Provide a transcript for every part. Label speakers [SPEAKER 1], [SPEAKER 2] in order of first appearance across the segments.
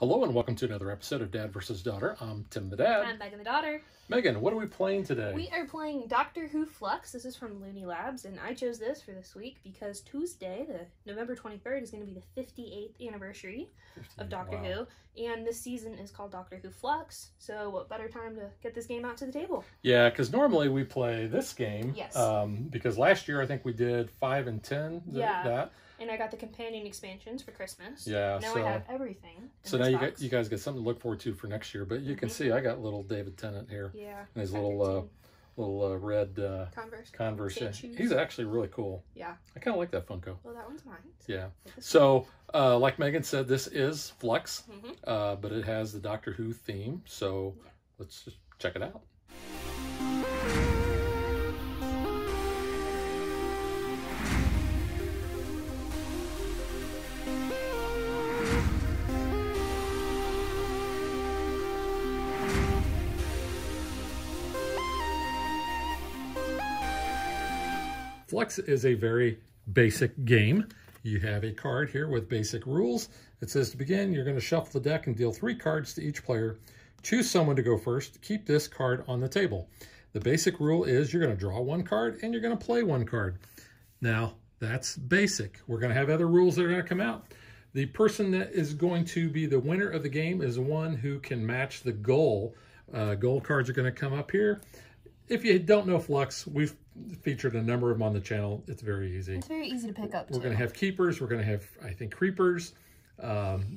[SPEAKER 1] Hello and welcome to another episode of Dad vs. Daughter. I'm Tim the Dad.
[SPEAKER 2] I'm Megan the daughter.
[SPEAKER 1] Megan, what are we playing today?
[SPEAKER 2] We are playing Doctor Who Fluxx. This is from Looney Labs, and I chose this for this week because Tuesday, November 23rd, is going to be the 58th anniversary of Doctor Who, and this season is called Doctor Who Fluxx, so what better time to get this game out to the table?
[SPEAKER 1] Yeah, because normally we play this game.
[SPEAKER 2] Yes.
[SPEAKER 1] Because last year I think we did 5 and 10. That.
[SPEAKER 2] And I got the companion expansions for Christmas.
[SPEAKER 1] Yeah.
[SPEAKER 2] Now I have everything.
[SPEAKER 1] So now you guys get something to look forward to for next year. But you can see I got little David Tennant here.
[SPEAKER 2] Yeah.
[SPEAKER 1] And his little red Converse. He's actually really cool.
[SPEAKER 2] Yeah.
[SPEAKER 1] I kind of like that Funko.
[SPEAKER 2] Well, that one's mine.
[SPEAKER 1] Yeah. So like Megan said, this is Fluxx, but it has the Doctor Who theme. So let's just check it out. Fluxx is a very basic game. You have a card here with basic rules. It says to begin, you're going to shuffle the deck and deal 3 cards to each player. Choose someone to go first. Keep this card on the table. The basic rule is you're going to draw 1 card and you're going to play 1 card. Now, that's basic. We're going to have other rules that are going to come out. The person that is going to be the winner of the game is one who can match the goal. Goal cards are going to come up here. If you don't know Fluxx, we've featured a number of them on the channel. It's very easy.
[SPEAKER 2] It's very easy to pick up,
[SPEAKER 1] We're going to have keepers. We're going to have, I think, creepers.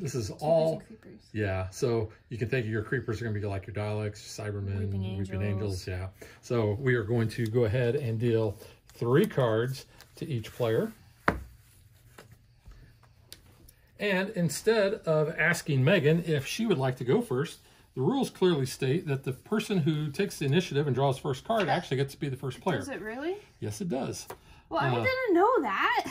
[SPEAKER 1] This is all...
[SPEAKER 2] Creepers.
[SPEAKER 1] Yeah, so you can think of your creepers are going to be like your Daleks, Cybermen, Weeping Angels. Yeah. So we are going to go ahead and deal 3 cards to each player. And instead of asking Megan if she would like to go first, the rules clearly state that the person who takes the initiative and draws first card actually gets to be the first player.
[SPEAKER 2] Does it really?
[SPEAKER 1] Yes, it does.
[SPEAKER 2] Well, I didn't know that.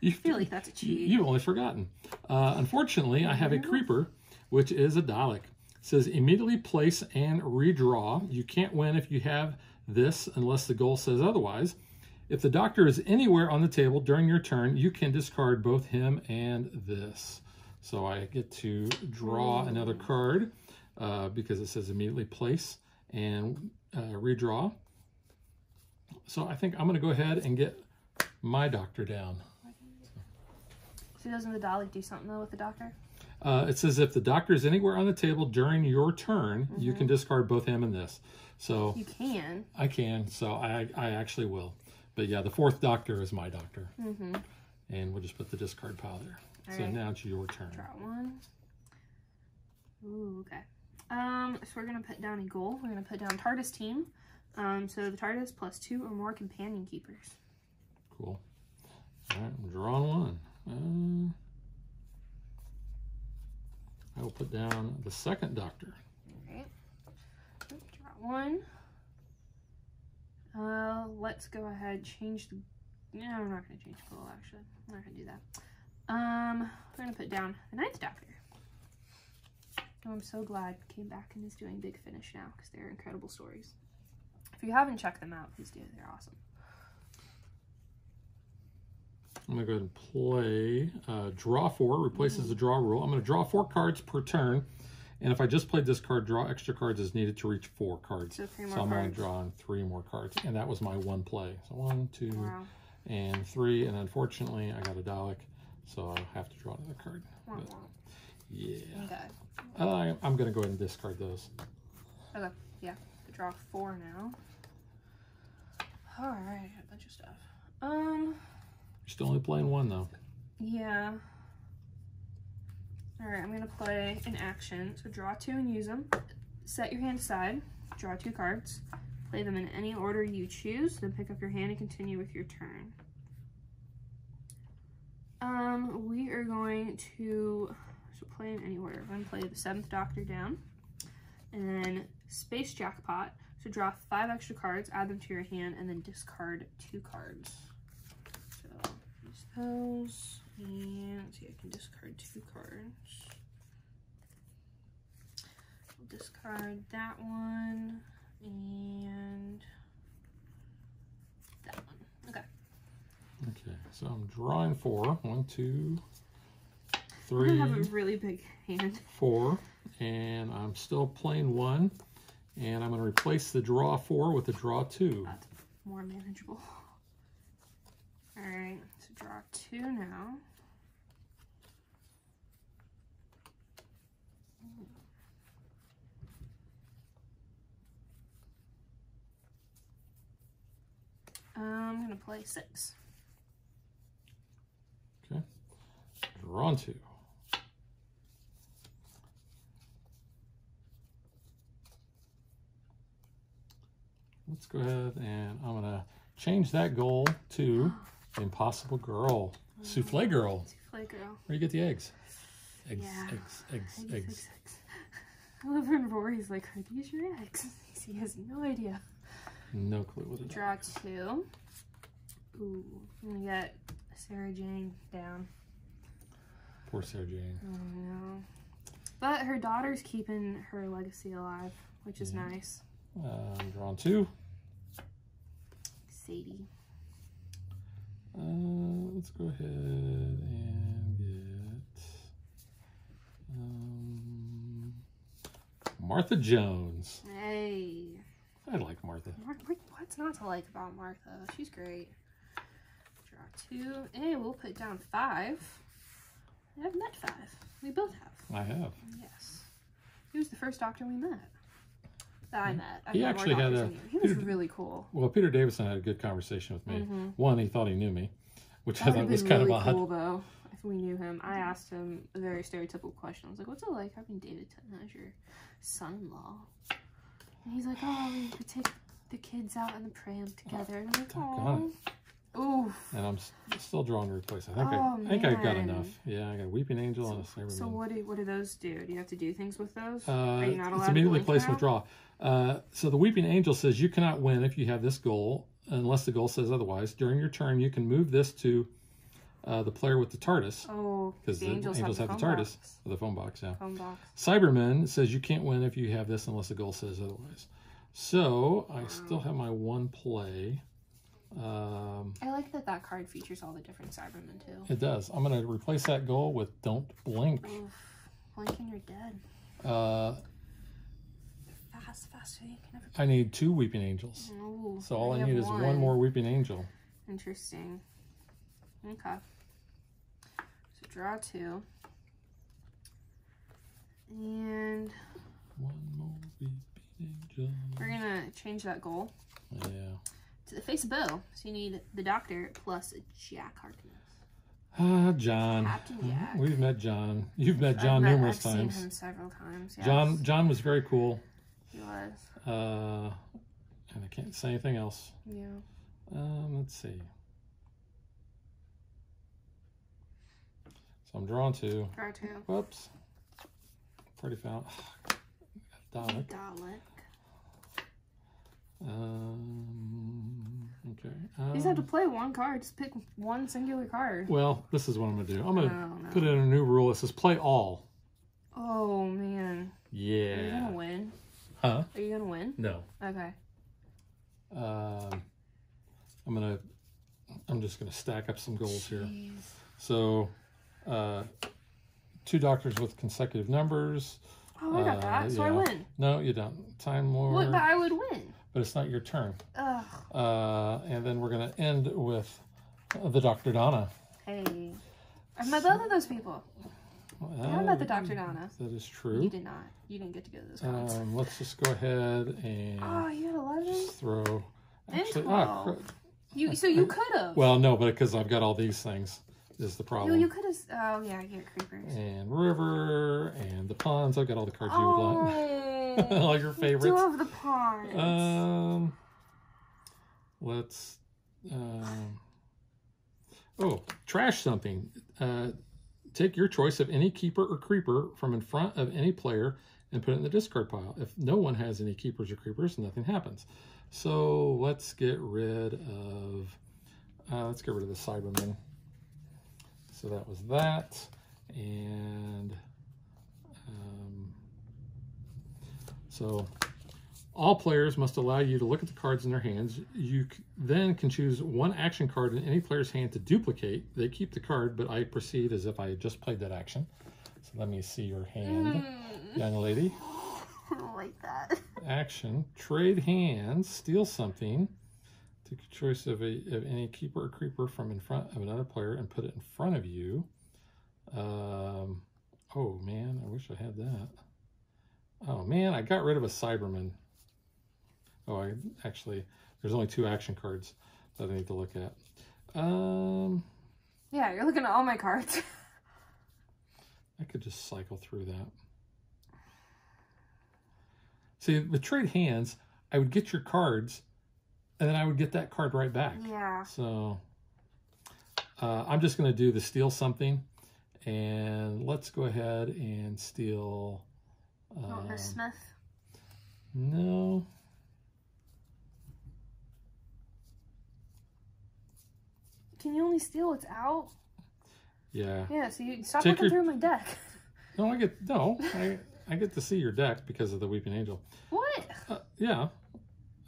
[SPEAKER 1] I
[SPEAKER 2] feel like that's a cheat.
[SPEAKER 1] You've only forgotten. Unfortunately, I have a creeper, which is a Dalek. It says immediately place and redraw. You can't win if you have this unless the goal says otherwise. If the Doctor is anywhere on the table during your turn, you can discard both him and this. So I get to draw another card. Because it says immediately place and redraw. So I think I'm going to go ahead and get my Doctor down.
[SPEAKER 2] So doesn't the Dalek do something though with the Doctor?
[SPEAKER 1] It says if the Doctor is anywhere on the table during your turn, you can discard both him and this. So
[SPEAKER 2] you can.
[SPEAKER 1] I can. So I actually will. But yeah, the 4th Doctor is my Doctor. And we'll just put the discard pile there. All right. Now it's your turn.
[SPEAKER 2] Draw 1. Ooh, okay. So we're going to put down a goal. We're going to put down TARDIS team. So the TARDIS plus 2 or more companion keepers.
[SPEAKER 1] Cool. All right, I'm drawing 1. I will put down the 2nd Doctor.
[SPEAKER 2] All right. Draw 1. Let's go ahead, change the... No, I'm not going to change the goal, actually. I'm not going to do that. We're going to put down the 9th Doctor. Oh, I'm so glad came back and is doing Big Finish now because they're incredible stories. If you haven't checked them out, please do. They're awesome.
[SPEAKER 1] I'm going to go ahead and play draw 4, replaces the draw rule. I'm going to draw 4 cards per turn. And if I just played this card, draw extra cards as needed to reach 4 cards.
[SPEAKER 2] So
[SPEAKER 1] I'm going to draw 3 more cards. And that was my 1 play. So 1, 2, and 3. And unfortunately, I got a Dalek. So I'll have to draw another card. But, yeah.
[SPEAKER 2] Okay.
[SPEAKER 1] I'm going to go ahead and discard those.
[SPEAKER 2] Okay, yeah. Draw 4 now. Alright, a bunch of stuff.
[SPEAKER 1] You're still only playing 1, though.
[SPEAKER 2] Yeah. Alright, I'm going to play an action. So draw 2 and use them. Set your hand aside. Draw 2 cards. Play them in any order you choose. Then pick up your hand and continue with your turn. We are going to... So play in any order. I'm going to play the 7th Doctor down. And then Space Jackpot. So draw 5 extra cards, add them to your hand, and then discard 2 cards. So use those. And let's see, I can discard 2 cards. I'll discard that one and that one. Okay.
[SPEAKER 1] Okay, so I'm drawing 4. 1, 2, 3,
[SPEAKER 2] I have a really big hand.
[SPEAKER 1] 4, and I'm still playing 1. And I'm going to replace the draw 4 with the draw 2.
[SPEAKER 2] That's more manageable. All right, so draw 2 now. I'm going to play 6.
[SPEAKER 1] Okay. Draw 2. Let's go ahead and I'm going to change that goal to the Impossible Girl. Souffle Girl.
[SPEAKER 2] Souffle Girl.
[SPEAKER 1] Where you get the eggs? Eggs,
[SPEAKER 2] Yeah.
[SPEAKER 1] eggs.
[SPEAKER 2] I love when Rory's like, are these your eggs? He has no idea.
[SPEAKER 1] No clue what it is.
[SPEAKER 2] Draw 2. Ooh, I'm going to get Sarah Jane down.
[SPEAKER 1] Poor Sarah Jane.
[SPEAKER 2] Oh, no. But her daughter's keeping her legacy alive, which is nice.
[SPEAKER 1] Drawn 2.
[SPEAKER 2] Sadie.
[SPEAKER 1] Let's go ahead and get Martha Jones.
[SPEAKER 2] Hey.
[SPEAKER 1] I like Martha.
[SPEAKER 2] What's not to like about Martha? She's great. Draw 2. And we'll put down 5. I have met 5. We both have.
[SPEAKER 1] I have.
[SPEAKER 2] Yes. He was the first doctor we met. That I met.
[SPEAKER 1] He actually had a...
[SPEAKER 2] He was really cool.
[SPEAKER 1] Well, Peter Davison had a good conversation with me. One, he thought he knew me, which I
[SPEAKER 2] That
[SPEAKER 1] thought
[SPEAKER 2] would
[SPEAKER 1] was
[SPEAKER 2] have
[SPEAKER 1] kind
[SPEAKER 2] been
[SPEAKER 1] of
[SPEAKER 2] really
[SPEAKER 1] odd.
[SPEAKER 2] cool, though, if we knew him. I asked him a very stereotypical question. I was like, what's it like having David Tennant as your son-in-law? And he's like, oh, we could take the kids out in the pram together. And I'm like, oh. Oof.
[SPEAKER 1] And I'm still drawing to replace. I think
[SPEAKER 2] Oh,
[SPEAKER 1] I've got
[SPEAKER 2] man.
[SPEAKER 1] enough. Yeah, I got a Weeping Angel and a Cyberman.
[SPEAKER 2] So what do those do? Do you have to do things with those? Are you not allowed
[SPEAKER 1] it's immediately
[SPEAKER 2] to
[SPEAKER 1] place
[SPEAKER 2] blink now?
[SPEAKER 1] withdraw. So the Weeping Angel says you cannot win if you have this goal, unless the goal says otherwise. During your turn, you can move this to the player with the TARDIS.
[SPEAKER 2] Oh,
[SPEAKER 1] because the angels have the
[SPEAKER 2] phone
[SPEAKER 1] TARDIS,
[SPEAKER 2] box.
[SPEAKER 1] or the phone box, yeah.
[SPEAKER 2] Phone box.
[SPEAKER 1] Cyberman says you can't win if you have this unless the goal says otherwise. So I still have my 1 play.
[SPEAKER 2] I like that card features all the different Cybermen too.
[SPEAKER 1] It does. I'm going to replace that goal with Don't Blink.
[SPEAKER 2] Oof. Blink and you're dead. Fast. So you can never...
[SPEAKER 1] I need 2 Weeping Angels.
[SPEAKER 2] Ooh,
[SPEAKER 1] So all I
[SPEAKER 2] have
[SPEAKER 1] need is 1 more Weeping Angel.
[SPEAKER 2] Interesting. Okay. So draw 2. And
[SPEAKER 1] 1 more Weeping Angel.
[SPEAKER 2] we're gonna change that goal
[SPEAKER 1] Yeah.
[SPEAKER 2] to the face of Bo. So you need the Doctor plus Jack Harkness.
[SPEAKER 1] John.
[SPEAKER 2] Captain Jack.
[SPEAKER 1] We've met John. You've met John numerous
[SPEAKER 2] I've
[SPEAKER 1] times.
[SPEAKER 2] seen him several times. Yes.
[SPEAKER 1] John was very cool.
[SPEAKER 2] He was.
[SPEAKER 1] And I can't say anything else.
[SPEAKER 2] Yeah.
[SPEAKER 1] Let's see. So I'm drawn 2.
[SPEAKER 2] Draw 2.
[SPEAKER 1] Whoops. Already found. Dalek.
[SPEAKER 2] Dalek.
[SPEAKER 1] Okay.
[SPEAKER 2] You just have to play 1 card. Just pick 1 singular card.
[SPEAKER 1] Well, this is what I'm going to do. I'm going to
[SPEAKER 2] No.
[SPEAKER 1] put in a new rule. It says play all.
[SPEAKER 2] Oh, man.
[SPEAKER 1] Yeah.
[SPEAKER 2] Are you going to win?
[SPEAKER 1] Huh?
[SPEAKER 2] Are you going to win?
[SPEAKER 1] No.
[SPEAKER 2] Okay.
[SPEAKER 1] I'm just going to stack up some goals here.
[SPEAKER 2] Jeez.
[SPEAKER 1] So, 2 doctors with consecutive numbers.
[SPEAKER 2] Oh, I got that. So I win.
[SPEAKER 1] No, you don't. Time Lord.
[SPEAKER 2] What? But I would win.
[SPEAKER 1] But it's not your turn.
[SPEAKER 2] Ugh.
[SPEAKER 1] And then we're going to end with the Dr. Donna.
[SPEAKER 2] Hey. I've met both of those people. I met the Dr. Donna.
[SPEAKER 1] That is true.
[SPEAKER 2] You did not. You didn't get to go to those cards.
[SPEAKER 1] Let's just go ahead and
[SPEAKER 2] Oh, you had 11?
[SPEAKER 1] just throw.
[SPEAKER 2] And
[SPEAKER 1] Actually,
[SPEAKER 2] 12. So you could have.
[SPEAKER 1] well, no, but because I've got all these things is the problem.
[SPEAKER 2] You could have. Oh, yeah, you get creepers.
[SPEAKER 1] And River and the Ponds. I've got all the cards you would like.
[SPEAKER 2] Oh,
[SPEAKER 1] all your favorites.
[SPEAKER 2] two of the ponds.
[SPEAKER 1] Let's. Oh, trash something. Take your choice of any keeper or creeper from in front of any player and put it in the discard pile. If no one has any keepers or creepers, nothing happens. So let's get rid of the Cybermen. So that was that, and so All players must allow you to look at the cards in their hands. You then can choose one action card in any player's hand to duplicate. They keep the card, but I proceed as if I had just played that action. So let me see your hand, young lady.
[SPEAKER 2] I don't like that.
[SPEAKER 1] Action. Trade hands. Steal something. Take a choice of any keeper or creeper from in front of another player and put it in front of you. Oh, man, I wish I had that. Oh, man, I got rid of a Cyberman. Oh, there's only 2 action cards that I need to look at.
[SPEAKER 2] Yeah, you're looking at all my cards.
[SPEAKER 1] I could just cycle through that. See, with trade hands, I would get your cards, and then I would get that card right back.
[SPEAKER 2] Yeah.
[SPEAKER 1] So, I'm just going to do the steal something, and let's go ahead and steal...
[SPEAKER 2] the Smith?
[SPEAKER 1] No.
[SPEAKER 2] Can you only steal what's out?
[SPEAKER 1] Yeah.
[SPEAKER 2] Yeah, so you stop looking through my deck.
[SPEAKER 1] No, I get to see your deck because of the Weeping Angel.
[SPEAKER 2] What?
[SPEAKER 1] Yeah.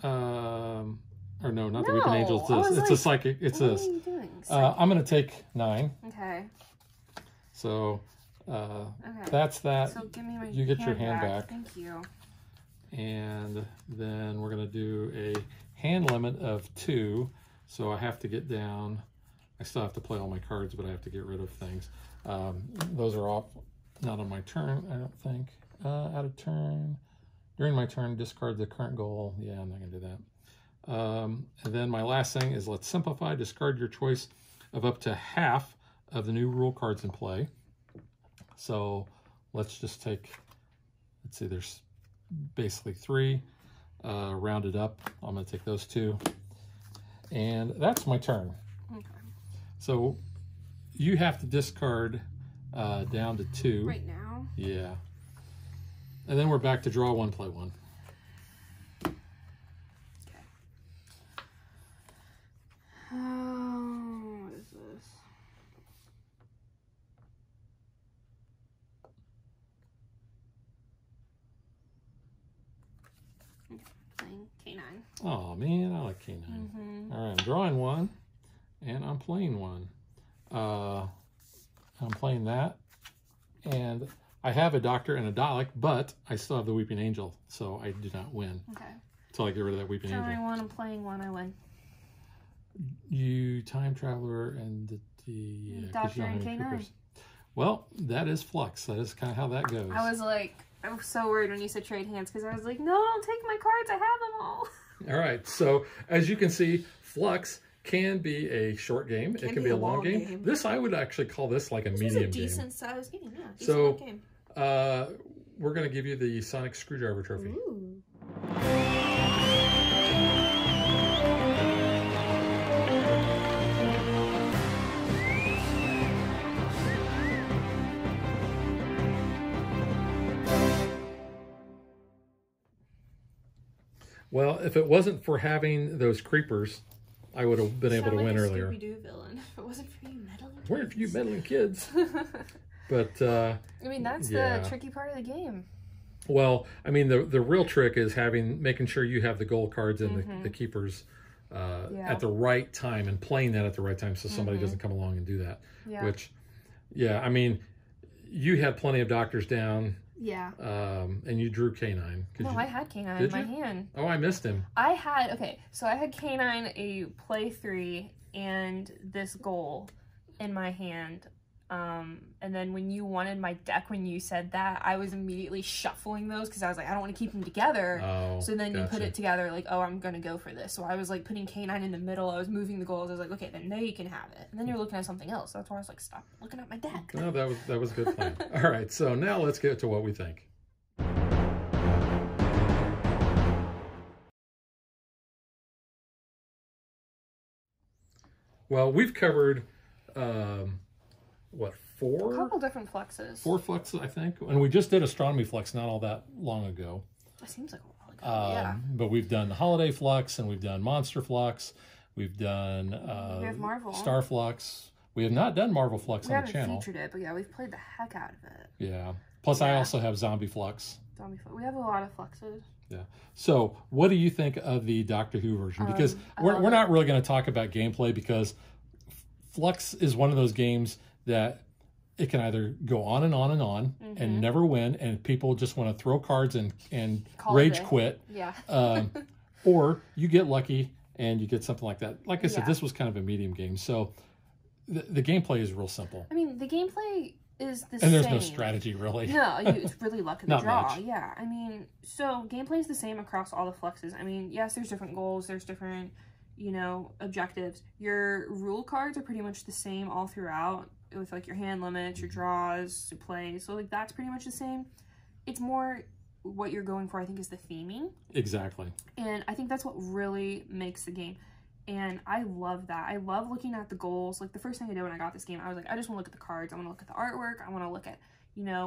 [SPEAKER 1] Or no, not the Weeping Angel. It's a psychic. It's
[SPEAKER 2] what are you doing?
[SPEAKER 1] I'm going to take 9.
[SPEAKER 2] Okay.
[SPEAKER 1] So,
[SPEAKER 2] okay.
[SPEAKER 1] That's that.
[SPEAKER 2] So give me my
[SPEAKER 1] you get your hand back.
[SPEAKER 2] Thank you.
[SPEAKER 1] And then we're going to do a hand limit of 2. So I have to get down. I still have to play all my cards, but I have to get rid of things. Those are off, not on my turn, I don't think. Out of turn. During my turn, discard the current goal. Yeah, I'm not going to do that. And then my last thing is let's simplify. Discard your choice of up to half of the new rule cards in play. So let's just take, let's see, there's basically 3. Rounded up. I'm going to take those 2. And that's my turn.
[SPEAKER 2] Okay.
[SPEAKER 1] So you have to discard down to 2.
[SPEAKER 2] Right now?
[SPEAKER 1] Yeah. And then we're back to draw 1, play 1.
[SPEAKER 2] Okay. What is this? Okay, playing K9.
[SPEAKER 1] Oh man, I like K9. All right, I'm drawing 1, and I'm playing 1. I'm playing that, and I have a Doctor and a Dalek, but I still have the Weeping Angel, so I do not win.
[SPEAKER 2] Okay.
[SPEAKER 1] Until I get rid of that Weeping Angel.
[SPEAKER 2] Drawing 1, I'm playing 1, I win.
[SPEAKER 1] You Time Traveler and the
[SPEAKER 2] Doctor and K9.
[SPEAKER 1] Well, that is Fluxx. That is kind of how that goes.
[SPEAKER 2] I was so worried when you said trade hands because I was like, no, don't take my cards. I have them all.
[SPEAKER 1] All right. So as you can see, Fluxx can be a short game. It can be a long game. This, I would actually call this like a medium game.
[SPEAKER 2] This is a decent sized game. Yeah,
[SPEAKER 1] so,
[SPEAKER 2] game.
[SPEAKER 1] We're going to give you the Sonic Screwdriver Trophy.
[SPEAKER 2] Ooh.
[SPEAKER 1] Well, if it wasn't for having those creepers, I would have been able to win earlier.
[SPEAKER 2] Scooby-Doo villain. If it wasn't for you meddling kids.
[SPEAKER 1] Where are you meddling kids? But
[SPEAKER 2] I mean, that's the tricky part of the game.
[SPEAKER 1] Well, I mean, the real trick is making sure you have the gold cards and the keepers at the right time and playing that at the right time so somebody doesn't come along and do that.
[SPEAKER 2] Yeah.
[SPEAKER 1] Which, I mean, you had plenty of doctors down.
[SPEAKER 2] Yeah.
[SPEAKER 1] And you drew K9.
[SPEAKER 2] No, I had K9 in my hand.
[SPEAKER 1] Oh, I missed him.
[SPEAKER 2] I had K9, a play 3, and this goal in my hand. And then when you wanted my deck, when you said that, I was immediately shuffling those because I was like, I don't want to keep them together.
[SPEAKER 1] Oh,
[SPEAKER 2] so then you put it together like, oh, I'm going to go for this. So I was like putting K9 in the middle. I was moving the goals. I was like, okay, then you can have it. And then you're looking at something else. That's why I was like, stop looking at my deck.
[SPEAKER 1] No, that was a good plan. All right, so now let's get to what we think. Well, we've covered, what, 4?
[SPEAKER 2] A couple different Fluxxes.
[SPEAKER 1] 4 Fluxxes, I think. And we just did Astronomy Fluxx not all that long ago.
[SPEAKER 2] It seems like a while ago, yeah.
[SPEAKER 1] But we've done the Holiday Fluxx, and we've done Monster Fluxx. We've done
[SPEAKER 2] we have Marvel.
[SPEAKER 1] Star Fluxx. We have not done Marvel Fluxx on the channel.
[SPEAKER 2] We haven't featured it, but yeah, we've played the heck out of it.
[SPEAKER 1] Yeah. Plus, I also have Zombie Fluxx.
[SPEAKER 2] We have a lot of Fluxxes.
[SPEAKER 1] Yeah. So, what do you think of the Doctor Who version? Because we're not really going to talk about gameplay, because Fluxx is one of those games that it can either go on and on and on and never win, and people just want to throw cards and rage quit.
[SPEAKER 2] Yeah.
[SPEAKER 1] Or you get lucky and you get something like that. Like I said, this was kind of a medium game. So, the gameplay is real simple.
[SPEAKER 2] I mean, the gameplay is the same.
[SPEAKER 1] And there's no strategy, really.
[SPEAKER 2] No, it's really luck of the draw.
[SPEAKER 1] Much.
[SPEAKER 2] Yeah, I mean, so gameplay is the same across all the Fluxxes. I mean, yes, there's different goals, there's different, objectives. Your rule cards are pretty much the same all throughout, with like your hand limits, your draws to play. So like that's pretty much the same. It's more what you're going for, I think, is the theming.
[SPEAKER 1] Exactly.
[SPEAKER 2] And I think that's what really makes the game. And I love that. I love looking at the goals. Like the first thing I did when I got this game, I was like, I just want to look at the cards. I want to look at the artwork. I want to look at,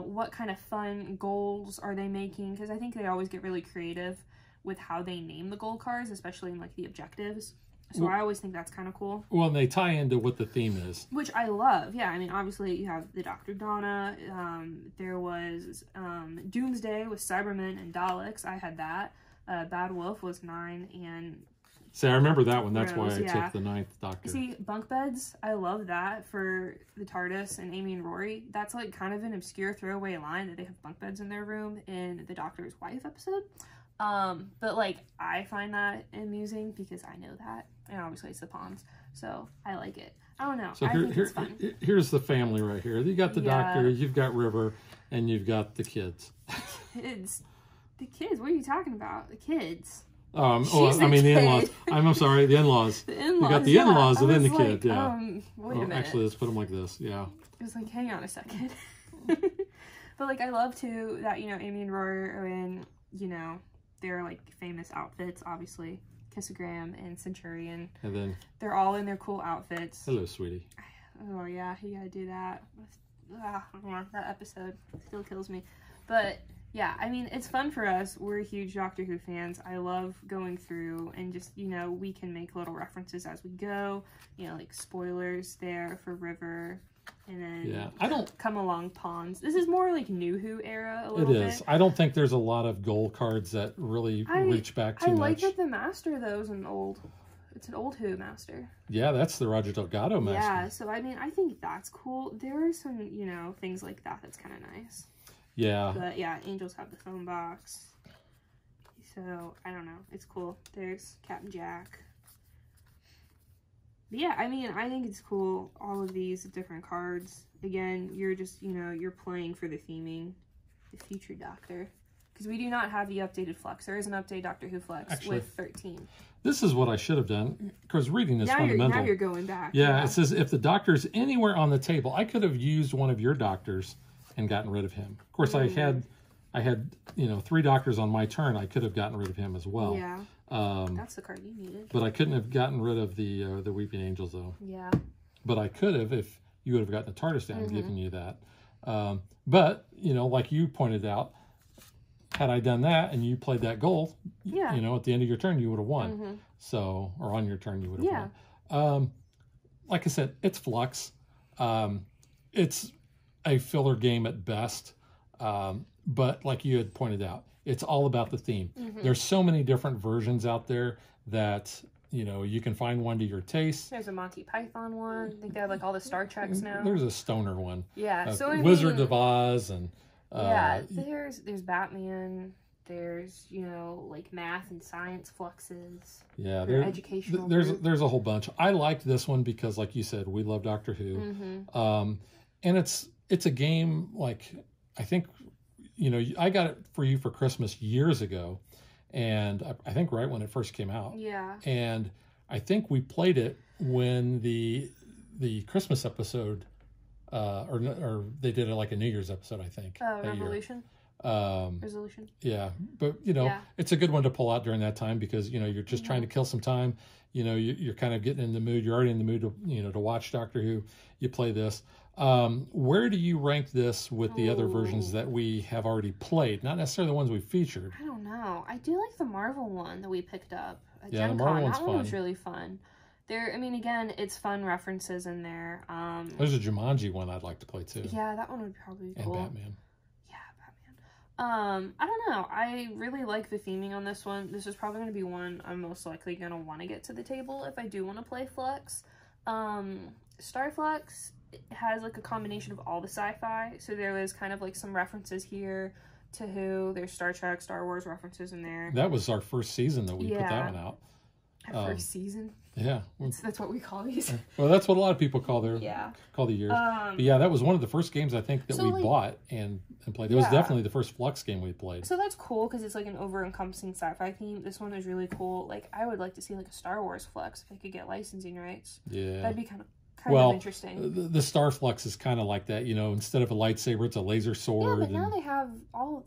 [SPEAKER 2] what kind of fun goals are they making? Because I think they always get really creative with how they name the goal cards, especially in like the objectives. So I always think that's kind of cool.
[SPEAKER 1] Well, and they tie into what the theme is.
[SPEAKER 2] Which I love. Yeah, I mean, obviously you have the Dr. Donna. There was Doomsday with Cybermen and Daleks. I had that. Bad Wolf was 9 and...
[SPEAKER 1] See, I remember that one. That's
[SPEAKER 2] Rose,
[SPEAKER 1] why I took the 9th Doctor.
[SPEAKER 2] See, bunk beds, I love that for the TARDIS and Amy and Rory. That's like kind of an obscure throwaway line that they have bunk beds in their room in the Doctor's Wife episode. But like, I find that amusing because I know that. And obviously it's the Pawns. So I like it. I don't know.
[SPEAKER 1] So
[SPEAKER 2] I think it's fun.
[SPEAKER 1] Here's the family right here. You got the Doctor, you've got River, and you've got the kids.
[SPEAKER 2] Kids? The kids? What are you talking about? The kids?
[SPEAKER 1] The in-laws. I'm sorry, the in-laws.
[SPEAKER 2] The in-laws.
[SPEAKER 1] You got the in-laws and then the kid,
[SPEAKER 2] Wait a minute.
[SPEAKER 1] Actually, let's put them like this, yeah.
[SPEAKER 2] It was like, hang on a second. But, like, I love, too, that, Amy and Rory are in, their, like, famous outfits, obviously. Kissogram and Centurion. And then... They're all in their cool outfits.
[SPEAKER 1] Hello, sweetie.
[SPEAKER 2] Oh, yeah, you gotta do that. That episode still kills me. But... yeah, I mean, it's fun for us. We're huge Doctor Who fans. I love going through and just, we can make little references as we go. Like spoilers there for River. And then
[SPEAKER 1] I don't
[SPEAKER 2] come along Pawns. This is more like New Who era a little bit.
[SPEAKER 1] It is. I don't think there's a lot of goal cards that really reach back too much.
[SPEAKER 2] I like that the Master, though, is it's an old Who Master.
[SPEAKER 1] Yeah, that's the Roger Delgado Master.
[SPEAKER 2] Yeah, so I mean, I think that's cool. There are some, things like that that's kind of nice.
[SPEAKER 1] Yeah.
[SPEAKER 2] But yeah, Angels have the phone box. So, I don't know. It's cool. There's Captain Jack. But yeah, I mean, I think it's cool. All of these different cards. Again, you're just, you're playing for the theming. The future Doctor. Because we do not have the updated Fluxx. There is an updated Doctor Who Fluxx with 13.
[SPEAKER 1] This is what I should have done. Because reading is fundamental.
[SPEAKER 2] Now you're going back.
[SPEAKER 1] Yeah, it says if the Doctor's anywhere on the table, I could have used one of your Doctors and gotten rid of him. Of course, I had 3 Doctors on my turn. I could have gotten rid of him as well.
[SPEAKER 2] Yeah. That's the card you needed.
[SPEAKER 1] But I couldn't have gotten rid of the Weeping Angels, though.
[SPEAKER 2] Yeah.
[SPEAKER 1] But I could have if you would have gotten the TARDIS down and given you that. But, like you pointed out, had I done that and you played that goal, at the end of your turn, you would have won. So, or on your turn, you would have won. Like I said, it's Fluxx. It's a filler game at best, but like you had pointed out, it's all about the theme. There's so many different versions out there that you can find one to your taste.
[SPEAKER 2] There's a Monty Python one. I think they have like all the Star Treks now.
[SPEAKER 1] There's a stoner one.
[SPEAKER 2] Yeah, so
[SPEAKER 1] Wizard of Oz and
[SPEAKER 2] there's Batman. There's like math and science Fluxxes.
[SPEAKER 1] Yeah,
[SPEAKER 2] educational.
[SPEAKER 1] There's a whole bunch. I liked this one because, like you said, we love Doctor Who, and it's a game, like, I think, I got it for you for Christmas years ago, and I think right when it first came out.
[SPEAKER 2] Yeah.
[SPEAKER 1] And I think we played it when the Christmas episode, or they did it like a New Year's episode, I think.
[SPEAKER 2] Revolution? Resolution?
[SPEAKER 1] Yeah. But, it's a good one to pull out during that time because, you're just trying to kill some time. You're kind of getting in the mood. You're already in the mood to, to watch Doctor Who. You play this. Where do you rank this with the other versions that we have already played? Not necessarily the ones we featured.
[SPEAKER 2] I don't know. I do like the Marvel one that we picked up at
[SPEAKER 1] Gen
[SPEAKER 2] Con.
[SPEAKER 1] The Marvel one's
[SPEAKER 2] that one was really fun. Again, it's fun references in there.
[SPEAKER 1] There's a Jumanji one I'd like to play too.
[SPEAKER 2] Yeah, that one would probably be cool.
[SPEAKER 1] And Batman.
[SPEAKER 2] Yeah, I don't know. I really like the theming on this one. This is probably going to be one I'm most likely going to want to get to the table if I do want to play Fluxx. Star Fluxx has like a combination of all the sci-fi. So there was kind of like some references here to Who. There's Star Trek, Star Wars references in there.
[SPEAKER 1] That was our first season that we put that one out.
[SPEAKER 2] Our first season?
[SPEAKER 1] Yeah.
[SPEAKER 2] That's what we call these.
[SPEAKER 1] Well, that's what a lot of people call their call the years. But yeah, that was one of the first games I think that we bought and played. It was definitely the first Fluxx game we played.
[SPEAKER 2] So that's cool because it's like an over-encompassing sci-fi theme. This one is really cool. Like, I would like to see like a Star Wars Fluxx if I could get licensing rights.
[SPEAKER 1] Yeah.
[SPEAKER 2] That'd be kind of interesting.
[SPEAKER 1] The Star Fluxx is kind of like that, you know, instead of a lightsaber, it's a laser sword.
[SPEAKER 2] Yeah, but now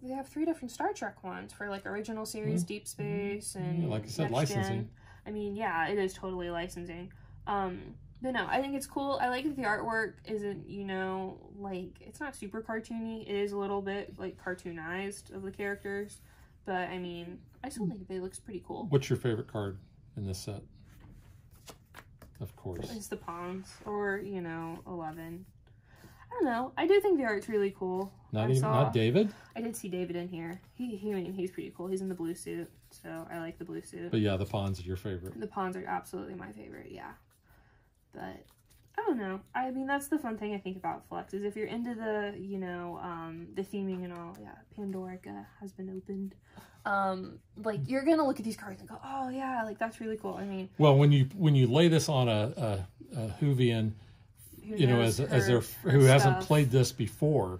[SPEAKER 2] they have 3 different Star Trek ones for like original series, Deep Space, and
[SPEAKER 1] like I said, licensing.
[SPEAKER 2] I mean, yeah, it is totally licensing. But no, I think it's cool. I like that the artwork isn't, you know, like, it's not super cartoony. It is a little bit, like, cartoonized of the characters. But, I mean, I still think it looks pretty cool.
[SPEAKER 1] What's your favorite card in this set? Of course.
[SPEAKER 2] It's the Pawns, or, you know, 11. I don't know. I do think the art's really cool.
[SPEAKER 1] Not David?
[SPEAKER 2] I did see David in here. He's pretty cool. He's in the blue suit, so I like the blue suit.
[SPEAKER 1] But yeah, the Pawns are your favorite.
[SPEAKER 2] The Pawns are absolutely my favorite, yeah. But I don't know. I mean, that's the fun thing I think about Fluxx is if you're into the, you know, the theming and all, yeah, Pandorica has been opened. Like, you're gonna look at these cards and go, oh yeah, like that's really cool. I mean,
[SPEAKER 1] well, when you lay this on a Whovian, you know, who hasn't played this before,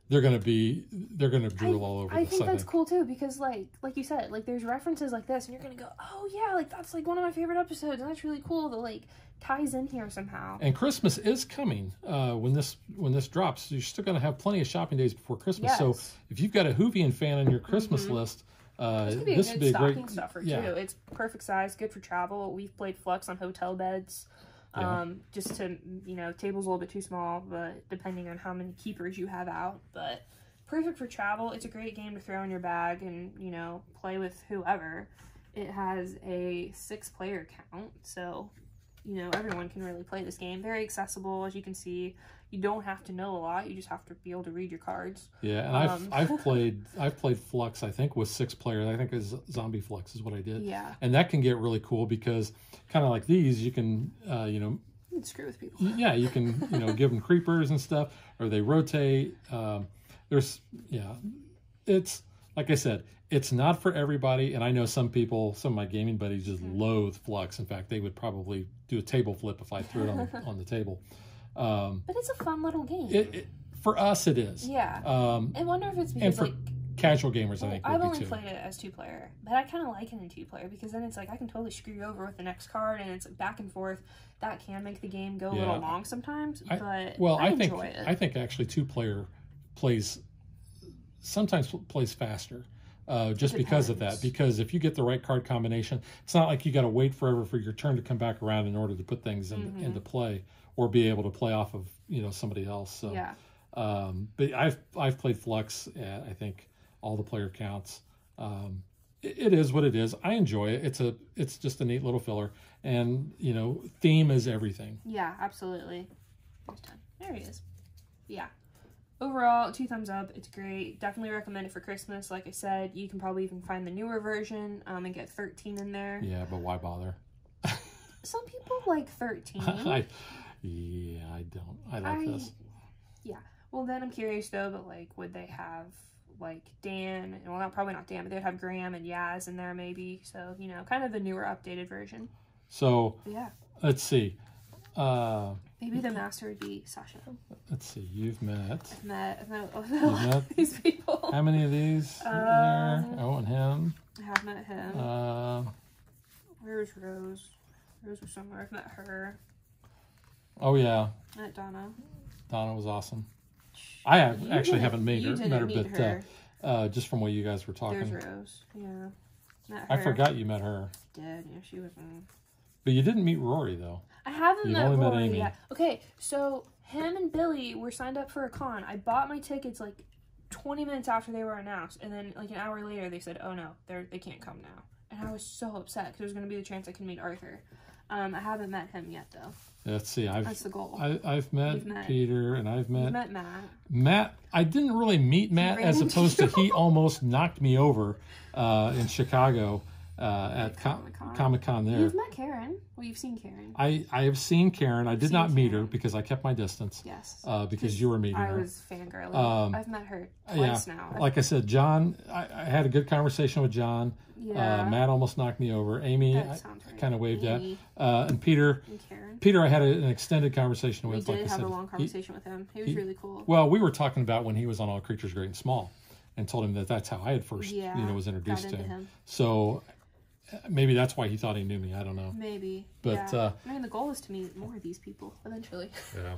[SPEAKER 1] they're gonna drool all over this.
[SPEAKER 2] I think that's cool too because like you said, like there's references like this, and you're gonna go, oh yeah, like that's like one of my favorite episodes, and that's really cool that like ties in here somehow.
[SPEAKER 1] And Christmas is coming when this drops. You're still gonna have plenty of shopping days before Christmas. Yes. So if you've got a Whovian fan on your Christmas list, this would be a
[SPEAKER 2] stocking stuffer too. It's perfect size, good for travel. We've played Fluxx on hotel beds. Just to, you know, table's a little bit too small, but depending on how many keepers you have out, but perfect for travel. It's a great game to throw in your bag and, you know, play with whoever. It has a 6-player count, so, you know, everyone can really play this game. Very accessible, as you can see. You don't have to know a lot. You just have to be able to read your cards. Yeah,
[SPEAKER 1] and I've played Fluxx, I think, with 6 players. I think it's Zombie Fluxx is what I did.
[SPEAKER 2] Yeah.
[SPEAKER 1] And that can get really cool because kind of like these, you can, you know...
[SPEAKER 2] You can screw with people.
[SPEAKER 1] Yeah, you can, you know, give them creepers and stuff, or they rotate. It's, like I said, it's not for everybody, and I know some people, some of my gaming buddies just loathe Fluxx. In fact, they would probably do a table flip if I threw it on the table.
[SPEAKER 2] But it's a fun little game.
[SPEAKER 1] For us, it is.
[SPEAKER 2] Yeah. I wonder if it's because,
[SPEAKER 1] and for casual gamers, I think
[SPEAKER 2] I've only played it as 2-player, but I kind of like it in 2-player because then it's like I can totally screw you over with the next card, and it's back and forth. That can make the game go a little long sometimes, but I enjoy it.
[SPEAKER 1] I think actually 2-player sometimes plays faster. Just because of that. Because if you get the right card combination, it's not like you got to wait forever for your turn to come back around in order to put things into play or be able to play off of, you know, somebody else. So,
[SPEAKER 2] yeah.
[SPEAKER 1] But I've played Fluxx at, I think, all the player counts. It is what it is. I enjoy it. It's just a neat little filler, and you know, theme is everything.
[SPEAKER 2] Yeah, absolutely. There he is. Yeah. Overall, 2 thumbs up. It's great. Definitely recommend it for Christmas. Like I said, you can probably even find the newer version and get 13 in there.
[SPEAKER 1] Yeah, but why bother?
[SPEAKER 2] Some people like 13.
[SPEAKER 1] I don't. I like this.
[SPEAKER 2] Yeah. Well, then I'm curious, though, but, like, would they have, like, Dan? Well, probably not Dan, but they'd have Graham and Yaz in there, maybe. So, you know, kind of the newer, updated version.
[SPEAKER 1] So,
[SPEAKER 2] yeah.
[SPEAKER 1] Let's see.
[SPEAKER 2] Maybe the master would be Sasha.
[SPEAKER 1] Let's see. You've met.
[SPEAKER 2] I've met these people.
[SPEAKER 1] How many of these? There? Oh, and him.
[SPEAKER 2] I have met him. Where's Rose? Rose was somewhere. I've met her.
[SPEAKER 1] Oh, yeah.
[SPEAKER 2] Met Donna.
[SPEAKER 1] Donna was awesome. I haven't met her, but just from what you guys were talking.
[SPEAKER 2] There's Rose. Yeah. Met her.
[SPEAKER 1] I forgot you met her.
[SPEAKER 2] I did. Yeah, she was in.
[SPEAKER 1] But you didn't meet Rory, though.
[SPEAKER 2] I haven't met
[SPEAKER 1] only
[SPEAKER 2] Rory
[SPEAKER 1] met Amy.
[SPEAKER 2] yet. Okay, so him and Billy were signed up for a con. I bought my tickets like 20 minutes after they were announced, and then like an hour later they said, "Oh no, they can't come now." And I was so upset because there was going to be the chance I could meet Arthur. I haven't met him yet though.
[SPEAKER 1] Let's see.
[SPEAKER 2] That's the goal.
[SPEAKER 1] I've met Peter, and I've met
[SPEAKER 2] Matt.
[SPEAKER 1] Matt. I didn't really meet Matt, as opposed to he almost knocked me over in Chicago at Comic-Con there.
[SPEAKER 2] You've met Karen. Well, you've seen Karen.
[SPEAKER 1] I have seen Karen. I did not meet her because I kept my distance.
[SPEAKER 2] Yes.
[SPEAKER 1] Because you were meeting her.
[SPEAKER 2] I was fangirling. I've met her twice now.
[SPEAKER 1] Like I said, John, I had a good conversation with John.
[SPEAKER 2] Yeah.
[SPEAKER 1] Matt almost knocked me over. Amy, I kind of waved at. And Peter.
[SPEAKER 2] And Karen.
[SPEAKER 1] Peter, I had an extended conversation with.
[SPEAKER 2] We did have a long conversation with him. He was really cool.
[SPEAKER 1] Well, we were talking about when he was on All Creatures Great and Small, and told him that that's how I had first, was introduced to him. So maybe that's why he thought he knew me. I don't know.
[SPEAKER 2] Maybe.
[SPEAKER 1] But
[SPEAKER 2] I mean, the goal is to meet more of these people eventually.
[SPEAKER 1] Yeah.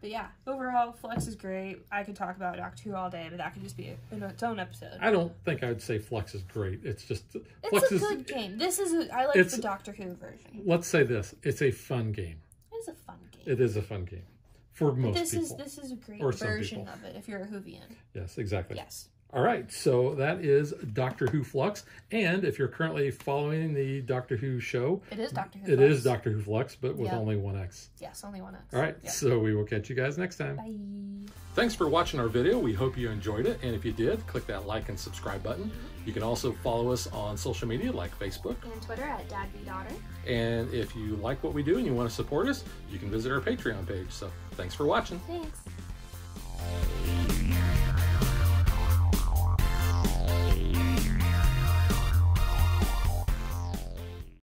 [SPEAKER 2] But yeah, overall, Fluxx is great. I could talk about Doctor Who all day, but that could just be its own episode.
[SPEAKER 1] I don't think I would say Fluxx is great. It's just
[SPEAKER 2] it's a good game. This is I like the Doctor Who version.
[SPEAKER 1] Let's say this: it's a fun game.
[SPEAKER 2] It is a fun game.
[SPEAKER 1] It is a fun game for most people.
[SPEAKER 2] This is a great version of it if you're a Whovian.
[SPEAKER 1] Yes, exactly.
[SPEAKER 2] Yes.
[SPEAKER 1] All right, so that is Doctor Who Fluxx, and if you're currently following the Doctor Who show,
[SPEAKER 2] it is Doctor Who.
[SPEAKER 1] It is Doctor Who Fluxx, but with only one X.
[SPEAKER 2] Yes, only one X.
[SPEAKER 1] All right, so we will catch you guys next time.
[SPEAKER 2] Bye.
[SPEAKER 1] Thanks for watching our video. We hope you enjoyed it, and if you did, click that like and subscribe button. You can also follow us on social media like Facebook
[SPEAKER 2] and Twitter at DadBeDaughter.
[SPEAKER 1] And if you like what we do and you want to support us, you can visit our Patreon page. So thanks for watching.
[SPEAKER 2] Thanks.